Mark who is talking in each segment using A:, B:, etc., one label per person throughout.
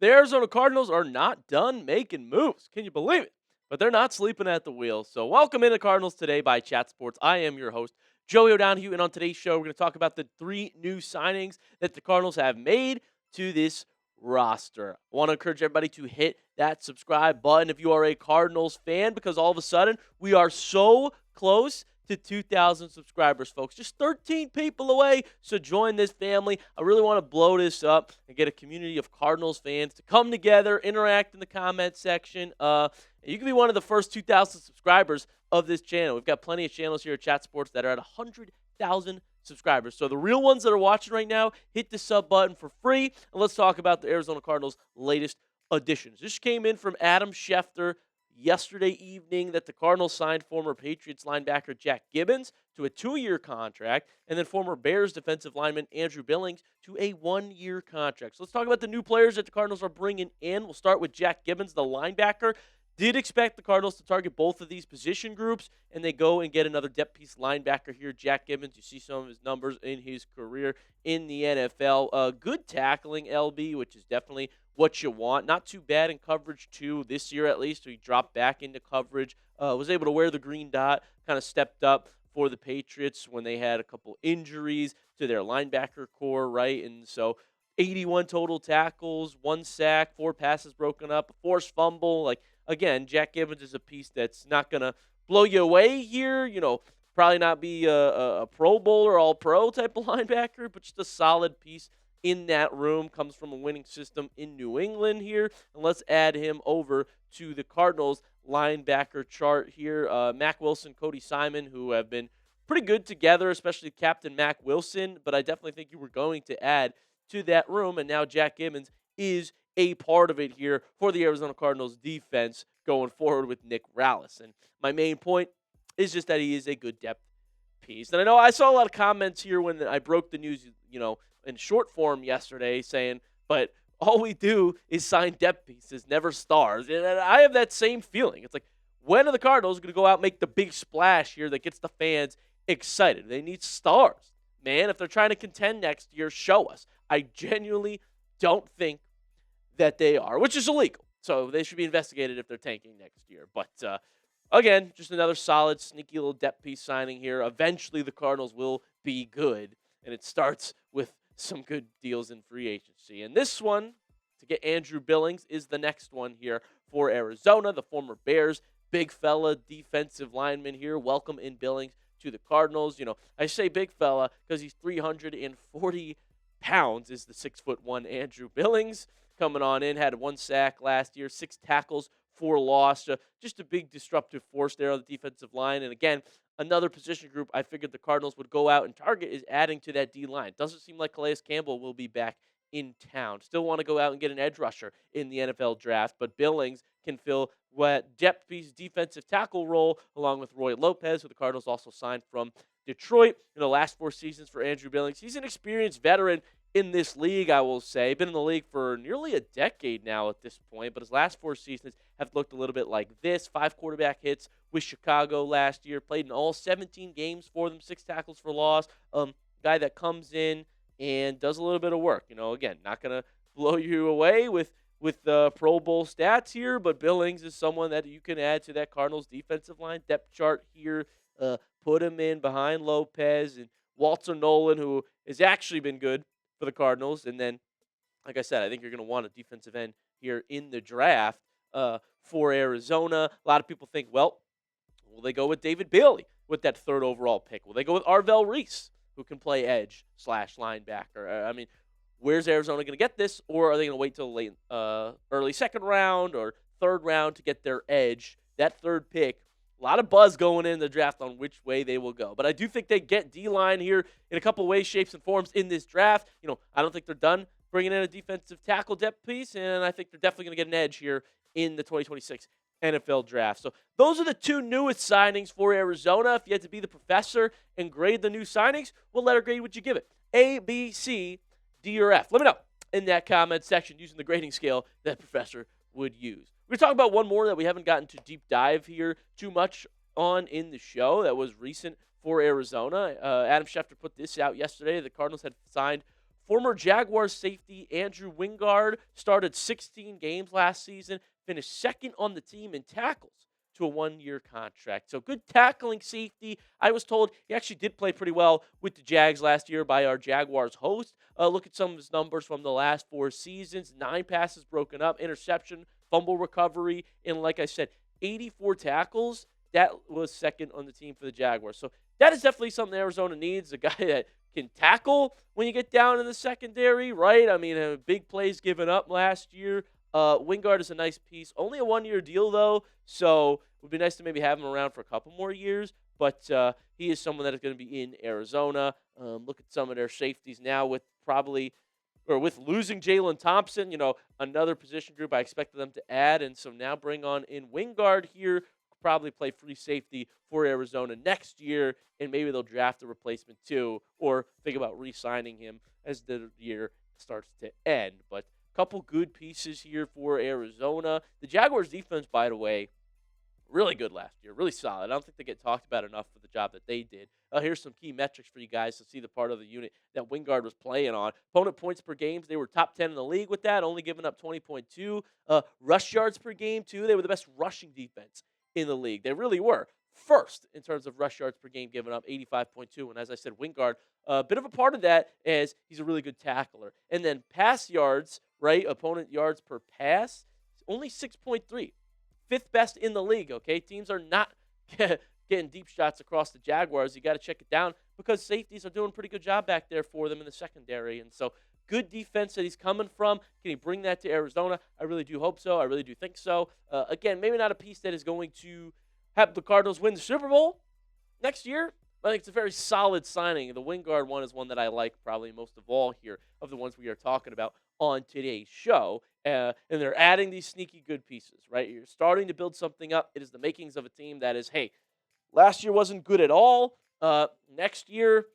A: The Arizona Cardinals are not done making moves. Can you believe it? But they're not sleeping at the wheel. So welcome into Cardinals Today by Chat Sports. I am your host, Joey O'Donohue, and on today's show, we're going to talk about the three new signings that the Cardinals have made to this roster. I want to encourage everybody to hit that subscribe button if you are a Cardinals fan, because all of a sudden we are so close to 2,000 subscribers, folks. Just 13 people away, so join this family. I really want to blow this up and get a community of Cardinals fans to come together, interact in the comment section. You can be one of the first 2,000 subscribers of this channel. We've got plenty of channels here at Chat Sports that are at 100,000 subscribers. So the real ones that are watching right now, hit the sub button for free, and let's talk about the Arizona Cardinals' latest additions. This came in from Adam Schefter yesterday evening that the Cardinals signed former Patriots linebacker Jack Gibbons to a 2-year contract, and then former Bears defensive lineman Andrew Billings to a 1-year contract. So let's talk about the new players that the Cardinals are bringing in. We'll start with Jack Gibbons, the linebacker. Did expect the Cardinals to target both of these position groups, and they go and get another depth piece linebacker here, Jack Gibbons. You see some of his numbers in his career in the NFL. Good tackling, LB, which is definitely what you want. Not too bad in coverage, too, this year at least. So he dropped back into coverage, was able to wear the green dot, kind of stepped up for the Patriots when they had a couple injuries to their linebacker core, right? And so 81 total tackles, 1 sack, 4 passes broken up, a forced fumble. Again, Jack Gibbons is a piece that's not going to blow you away here. Probably not be a Pro Bowl or All-Pro type of linebacker, but just a solid piece in that room. Comes from a winning system in New England here. And let's add him over to the Cardinals linebacker chart here. Mac Wilson, Cody Simon, who have been pretty good together, especially Captain Mac Wilson, but I definitely think you were going to add to that room, and now Jack Gibbons is a part of it here for the Arizona Cardinals defense going forward with Nick Rallis. And my main point is just that he is a good depth piece. And I know I saw a lot of comments here when I broke the news, in short form yesterday saying, but all we do is sign depth pieces, never stars. And I have that same feeling. It's like, when are the Cardinals going to go out and make the big splash here that gets the fans excited? They need stars, man. If they're trying to contend next year, show us. I genuinely don't think that they are, which is illegal. So they should be investigated if they're tanking next year. But again, just another solid, sneaky little depth piece signing here. Eventually, the Cardinals will be good, and it starts with some good deals in free agency. And this one, to get Andrew Billings, is the next one here for Arizona, the former Bears big fella defensive lineman here. Welcome in Billings to the Cardinals. I say big fella because he's 340 pounds, is the 6'1" Andrew Billings. Coming on in, had 1 sack last year, 6 tackles, 4 lost. Just a big disruptive force there on the defensive line. And again, another position group I figured the Cardinals would go out and target is adding to that D-line. Doesn't seem like Calais Campbell will be back in town. Still want to go out and get an edge rusher in the NFL draft, but Billings can fill what depth piece defensive tackle role along with Roy Lopez, who the Cardinals also signed from Detroit. In the last 4 seasons for Andrew Billings, he's an experienced veteran in this league, I will say. Been in the league for nearly a decade now at this point, but his last 4 seasons have looked a little bit like this. 5 quarterback hits with Chicago last year, played in all 17 games for them, 6 tackles for loss. Guy that comes in and does a little bit of work. Again, not going to blow you away with the Pro Bowl stats here, but Billings is someone that you can add to that Cardinals defensive line depth chart here. Put him in behind Lopez and Walter Nolan, who has actually been good for the Cardinals. And then, like I said, I think you're going to want a defensive end here in the draft for Arizona. A lot of people think, well, will they go with David Bailey with that 3rd overall pick? Will they go with Arvell Reese, who can play edge / linebacker? Where's Arizona going to get this? Or are they going to wait till late, early 2nd round or 3rd round to get their edge? That 3rd pick, a lot of buzz going in the draft on which way they will go. But I do think they get D-line here in a couple ways, shapes, and forms in this draft. I don't think they're done bringing in a defensive tackle depth piece, and I think they're definitely going to get an edge here in the 2026 NFL draft. So those are the 2 newest signings for Arizona. If you had to be the professor and grade the new signings, what letter grade would you give it? A, B, C, D, or F? Let me know in that comment section using the grading scale that professor would use. We're going to talk about one more that we haven't gotten to deep dive here too much on in the show that was recent for Arizona. Adam Schefter put this out yesterday. The Cardinals had signed Former Jaguars safety Andrew Wingard started 16 games last season, finished second on the team in tackles to a one-year contract. So good tackling safety. I was told he actually did play pretty well with the Jags last year by our Jaguars host. Look at some of his numbers from the last 4 seasons. 9 passes broken up, interception, fumble recovery, and like I said, 84 tackles. That was second on the team for the Jaguars. So that is definitely something Arizona needs, a guy that can tackle when you get down in the secondary, right? I mean, big plays given up last year. Wingard is a nice piece. Only a 1-year deal, though, so it would be nice to maybe have him around for a couple more years. But he is someone that is going to be in Arizona. Look at some of their safeties now with losing Jalen Thompson, another position group I expected them to add. And so now bring on in Wingard here, probably play free safety for Arizona next year, and maybe they'll draft a replacement too, or think about re-signing him as the year starts to end. But couple good pieces here for Arizona. The Jaguars defense, by the way, really good last year, really solid. I don't think they get talked about enough for the job that they did. Here's some key metrics for you guys to see the part of the unit that Wingard was playing on. Opponent points per game, they were top 10 in the league with that, only giving up 20.2. Rush yards per game, too. They were the best rushing defense in the league. They really were. First in terms of rush yards per game, giving up 85.2. And as I said, Wingard, a bit of a part of that is he's a really good tackler. And then pass yards, right, opponent yards per pass, only 6.3. Fifth best in the league, okay? Teams are not getting deep shots across the Jaguars. You got to check it down because safeties are doing a pretty good job back there for them in the secondary. And so good defense that he's coming from. Can he bring that to Arizona? I really do hope so. I really do think so. Again, maybe not a piece that is going to have the Cardinals win the Super Bowl next year. I think it's a very solid signing. The Wingard one is one that I like probably most of all here of the ones we are talking about on today's show. And they're adding these sneaky good pieces, right? You're starting to build something up. It is the makings of a team that is, hey, last year wasn't good at all. Next year,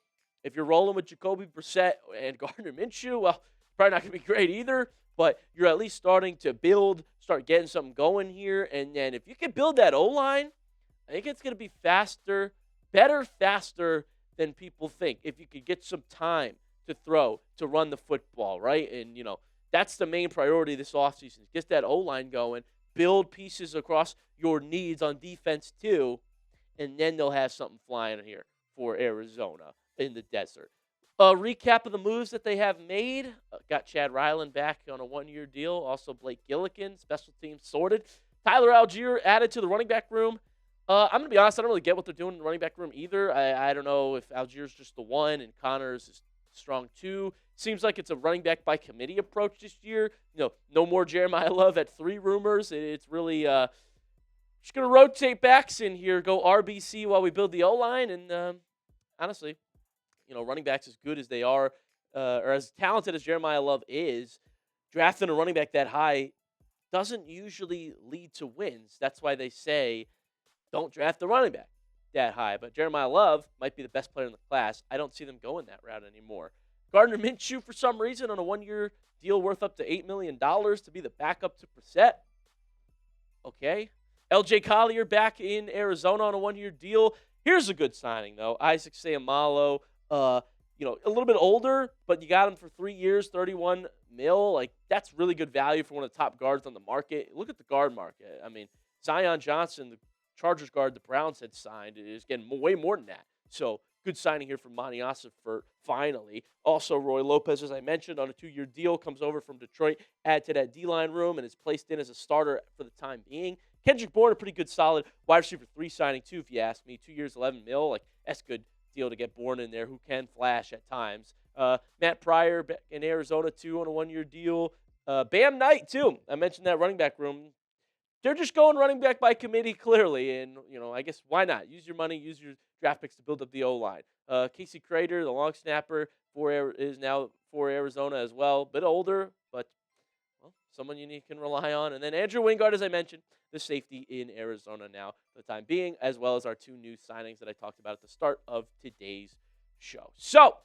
A: if you're rolling with Jacoby Brissett and Gardner Minshew, well, probably not going to be great either. But you're at least starting to start getting something going here. And then if you can build that O-line, I think it's going to be faster than people think. If you could get some time to throw, to run the football, right? And, that's the main priority this offseason. Get that O-line going, build pieces across your needs on defense too, and then they'll have something flying here for Arizona in the desert. A recap of the moves that they have made. Got Chad Ryland back on a 1-year deal. Also Blake Gillikin, special teams sorted. Tyler Algier added to the running back room. I'm going to be honest, I don't really get what they're doing in the running back room either. I don't know if Algier's just the one and Connors is strong too. Seems like it's a running back by committee approach this year. No more Jeremiah Love at 3 rumors. It's really just going to rotate backs in here, go RBC while we build the O-line. And honestly, running backs as good as they are, or as talented as Jeremiah Love is, drafting a running back that high doesn't usually lead to wins. That's why they say don't draft the running back that high. But Jeremiah Love might be the best player in the class. I don't see them going that route anymore. Gardner Minshew, for some reason, on a 1-year deal worth up to $8 million to be the backup to Brissett. Okay. LJ Collier back in Arizona on a 1-year deal. Here's a good signing, though. Isaac Seumalo, a little bit older, but you got him for 3 years, $31 million. Like, that's really good value for one of the top guards on the market. Look at the guard market. I mean, Zion Johnson, the Chargers guard the Browns had signed, is getting way more than that. So, good signing here from Monti Ossenfort, finally. Also, Roy Lopez, as I mentioned, on a 2-year deal, comes over from Detroit, add to that D-line room, and is placed in as a starter for the time being. Kendrick Bourne, a pretty good, solid wide receiver 3 signing, too, if you ask me. 2 years, $11 million. Like, that's a good deal to get Bourne in there, who can flash at times. Matt Pryor in Arizona, too, on a 1-year deal. Bam Knight, too. I mentioned that running back room. They're just going running back by committee, clearly. And, I guess why not? Use your money, use your draft picks to build up the O-line. Casey Crater, the long snapper, is now for Arizona as well. Bit older, but someone you can rely on. And then Andrew Wingard, as I mentioned, the safety in Arizona now for the time being, as well as our 2 new signings that I talked about at the start of today's show. So,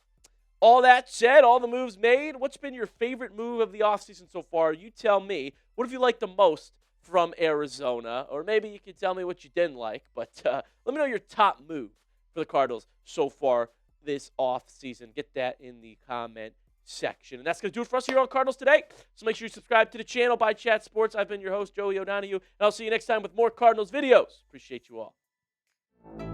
A: all that said, all the moves made, what's been your favorite move of the offseason so far? You tell me. What have you liked the most from Arizona? Or maybe you can tell me what you didn't like. But let me know your top move for the Cardinals so far this offseason. Get that in the comment section. And that's going to do it for us here on Cardinals Today. So make sure you subscribe to the channel by Chat Sports. I've been your host, Joey O'Donohue, and I'll see you next time with more Cardinals videos. Appreciate you all.